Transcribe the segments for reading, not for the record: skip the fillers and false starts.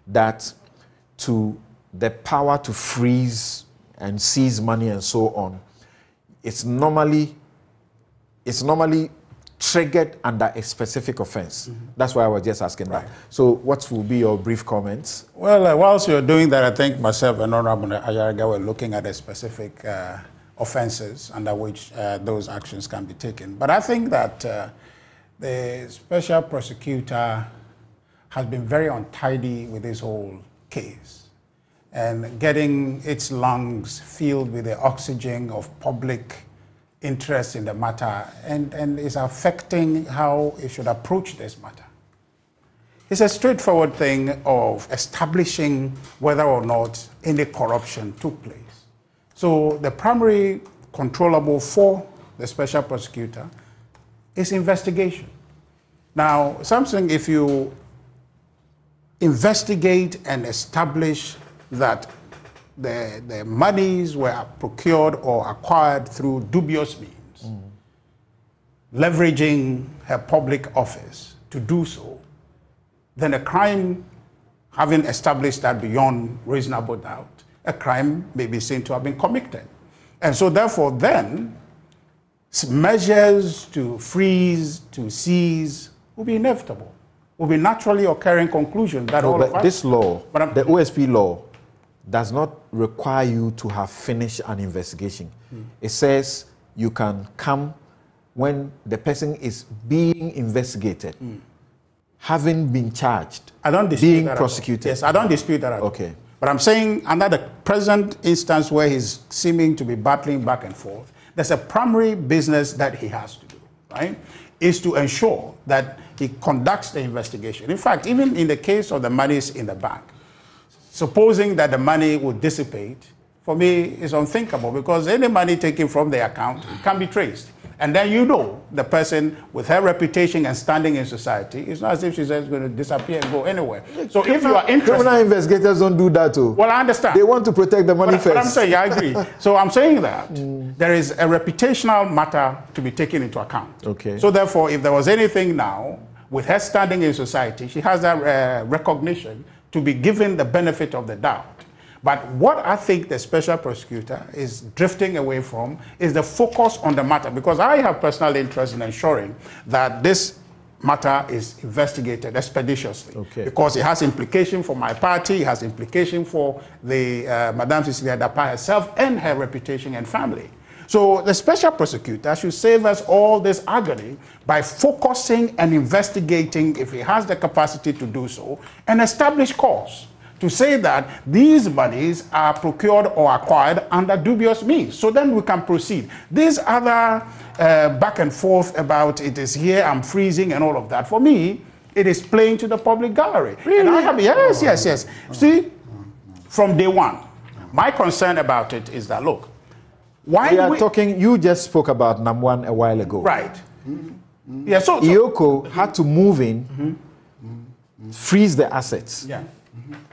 that to the power to freeze and seize money and so on, it's normally triggered under a specific offense. That's why I was just asking that. So what will be your brief comments? Well, whilst you're doing that, I think myself and Honorable Ahiagbah were looking at the specific offenses under which those actions can be taken. But I think that the special prosecutor has been very untidy with this whole case and getting its lungs filled with the oxygen of public interest in the matter and is affecting how it should approach this matter. It's a straightforward thing of establishing whether or not any corruption took place. So the primary controllable for the special prosecutor is investigation. Now, something if you investigate and establish that the monies were procured or acquired through dubious means, leveraging her public office to do so, then a crime, having established that beyond reasonable doubt, a crime may be seen to have been committed. And so therefore then, measures to freeze, to seize, will be inevitable, will be naturally occurring conclusions that all of us... This law, the OSP law, does not require you to have finished an investigation. It says you can come when the person is being investigated, having been charged, I don't dispute being that prosecuted. Yes, I don't dispute that at all. Okay. But I'm saying under the present instance where he's seeming to be battling back and forth, there's a primary business that he has to do, right? Is to ensure that he conducts the investigation. In fact, even in the case of the monies in the bank, supposing that the money would dissipate, for me, is unthinkable because any money taken from the account can be traced. And then you know the person with her reputation and standing in society, it's not as if she's just going to disappear and go anywhere. So if you are interested... Criminal investigators don't do that too. Well, I understand. They want to protect the money first. But I'm saying, I agree. So I'm saying that there is a reputational matter to be taken into account. Okay. So therefore, if there was anything now, with her standing in society, she has that recognition to be given the benefit of the doubt. But what I think the special prosecutor is drifting away from is the focus on the matter, because I have personal interest in ensuring that this matter is investigated expeditiously. Okay. Because it has implication for my party, it has implication for the Madame Cecilia Dapaah herself and her reputation and family. So the special prosecutor should save us all this agony by focusing and investigating, if he has the capacity to do so, and establish cause to say that these monies are procured or acquired under dubious means. So then we can proceed. These other back and forth about it is here, I'm freezing and all of that, for me, it is playing to the public gallery. Really? And I have, yes. See, from day one, my concern about it is that, look, why we are talking, you just spoke about Namwan a while ago. Right. Yeah, so Ioko had to move in, freeze the assets,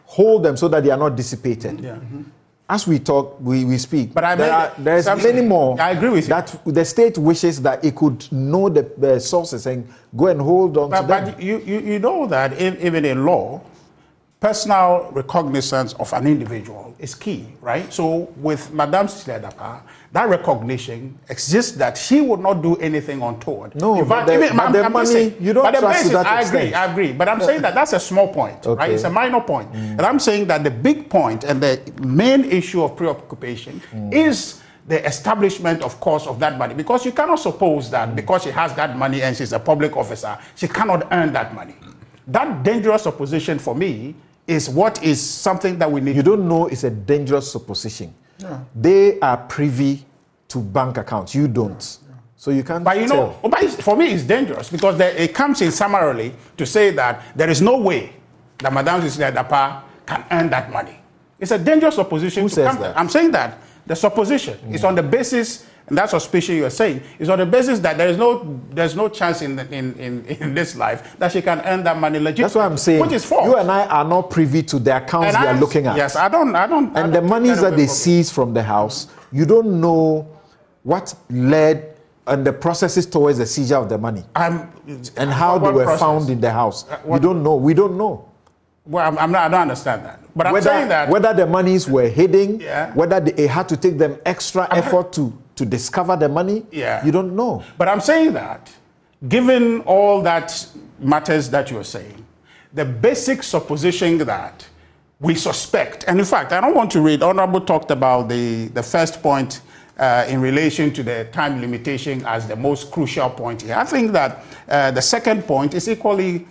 hold them so that they are not dissipated. As we talk, we speak. But there's many more. I agree with you. That the state wishes that it could know the sources and go and hold on to them. But you know that even in law, personal recognizance of an individual is key, right? So with Madame Cecilia Dapaah, that recognition exists that she would not do anything untoward. No, but the money, you don't trust to that extent. I agree. But I'm saying that that's a small point, right? It's a minor point. And I'm saying that the big point and the main issue of preoccupation is the establishment, of course, of that money. Because you cannot suppose that because she has that money and she's a public officer, she cannot earn that money. That dangerous supposition for me is what is something that we need. You don't know it's a dangerous supposition. They are privy to bank accounts. You don't. So you can't But you know, for me it's dangerous because it comes in summarily to say that there is no way that Madame Cecilia Dapaah can earn that money. It's a dangerous supposition. Who says that? I'm saying that the supposition is on the basis, and that suspicion you are saying, is on the basis that there's no chance in this life that she can earn that money legitimately. That's what I'm saying. Which is false. You and I are not privy to the accounts they are looking at. Yes, I don't. And the monies that they seize from the house, you don't know what led and the processes towards the seizure of the money. And how they were found in the house. You don't know. We don't know. Well, I don't understand that. But I'm saying that whether the monies were hidden, yeah, whether it had to take them extra effort to discover the money, yeah, you don't know. But I'm saying that, given all that matters that you're saying, the basic supposition that we suspect, and in fact, I don't want to read, Honorable talked about the first point in relation to the time limitation as the most crucial point here. I think that the second point is equally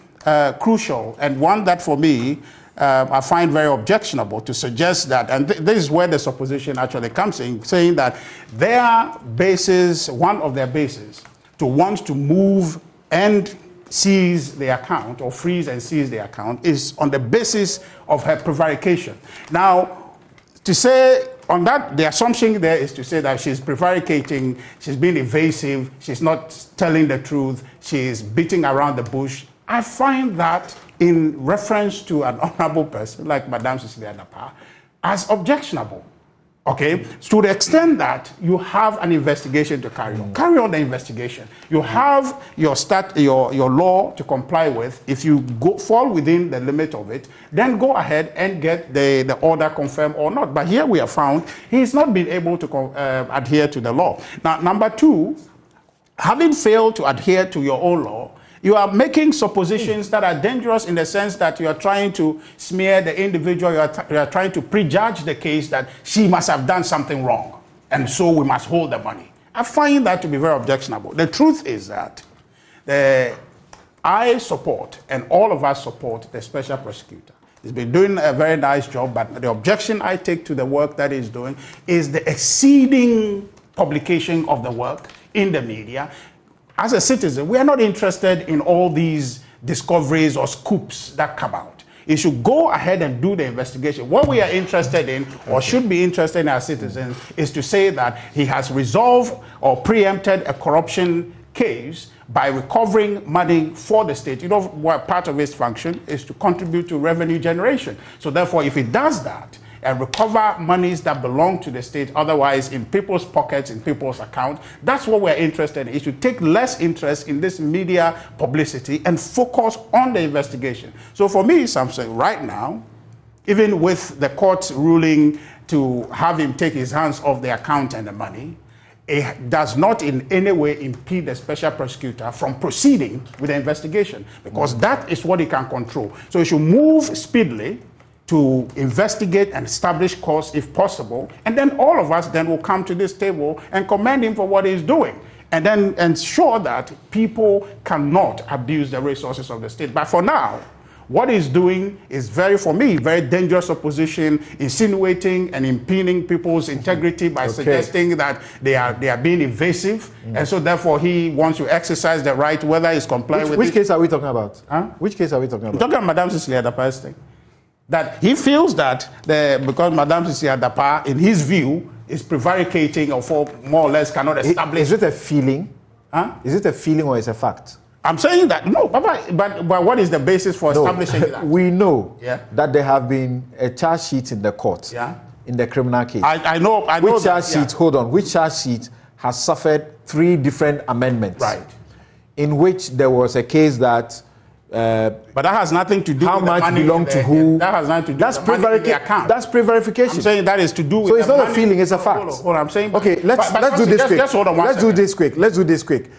crucial, and one that for me, I find very objectionable to suggest that, and this is where the supposition actually comes in, saying that their basis, one of their bases, to want to move and seize the account, or freeze and seize the account, is on the basis of her prevarication. Now, to say on that, the assumption there is to say that she's prevaricating, she's being evasive, she's not telling the truth, she's beating around the bush. I find that in reference to an honorable person like Madame Cecilia Dapaah as objectionable. Okay, to the extent that you have an investigation to carry on the investigation. You have your law to comply with. If you fall within the limit of it, then go ahead and get the order confirmed or not. But here we have found he's not been able to adhere to the law. Now, number two, having failed to adhere to your own law, you are making suppositions that are dangerous in the sense that you are trying to smear the individual, you are trying to prejudge the case that she must have done something wrong, and so we must hold the money. I find that to be very objectionable. The truth is that I support, and all of us support, the special prosecutor. He's been doing a very nice job, but the objection I take to the work that he's doing is the exceeding publication of the work in the media. As a citizen, we are not interested in all these discoveries or scoops that come out. You should go ahead and do the investigation. What we are interested in, or should be interested in as citizens, is to say that he has resolved or preempted a corruption case by recovering money for the state. You know, what part of his function is to contribute to revenue generation. So therefore, if he does that, and recover monies that belong to the state, otherwise in people's pockets, in people's accounts. That's what we're interested in, is to take less interest in this media publicity and focus on the investigation. So for me, something right now, even with the court's ruling to have him take his hands off the account and the money, it does not in any way impede the special prosecutor from proceeding with the investigation, because that is what he can control. So he should move speedily to investigate and establish cause if possible, and then all of us then will come to this table and commend him for what he's doing, and then ensure that people cannot abuse the resources of the state. But for now, what he's doing is for me, very dangerous opposition, insinuating and impugning people's integrity by suggesting that they are being evasive, and so therefore he wants to exercise the right, whether he's complying with which case are we talking about? Huh? Which case are we talking about? I'm talking about Madame Cecilia Dapaah's thing. That he feels that because Madame Cecilia Dapaah, in his view, is prevaricating or more or less cannot establish. Is it a feeling? Huh? Is it a feeling or is it a fact? I'm saying that, no, but what is the basis for establishing that? We know that there have been a charge sheet in the court, in the criminal case. I know which charge sheet, hold on, which charge sheet has suffered 3 different amendments. Right. In which there was a case that but that has nothing to do how with much the money belong to who. That has nothing to do with the money in the account. That's pre-verification. I'm saying that is to do with so it's the not money. a feeling, it's a fact. Hold on, I'm saying. Okay, let's do this quick. Just hold on one second. Let's do this quick.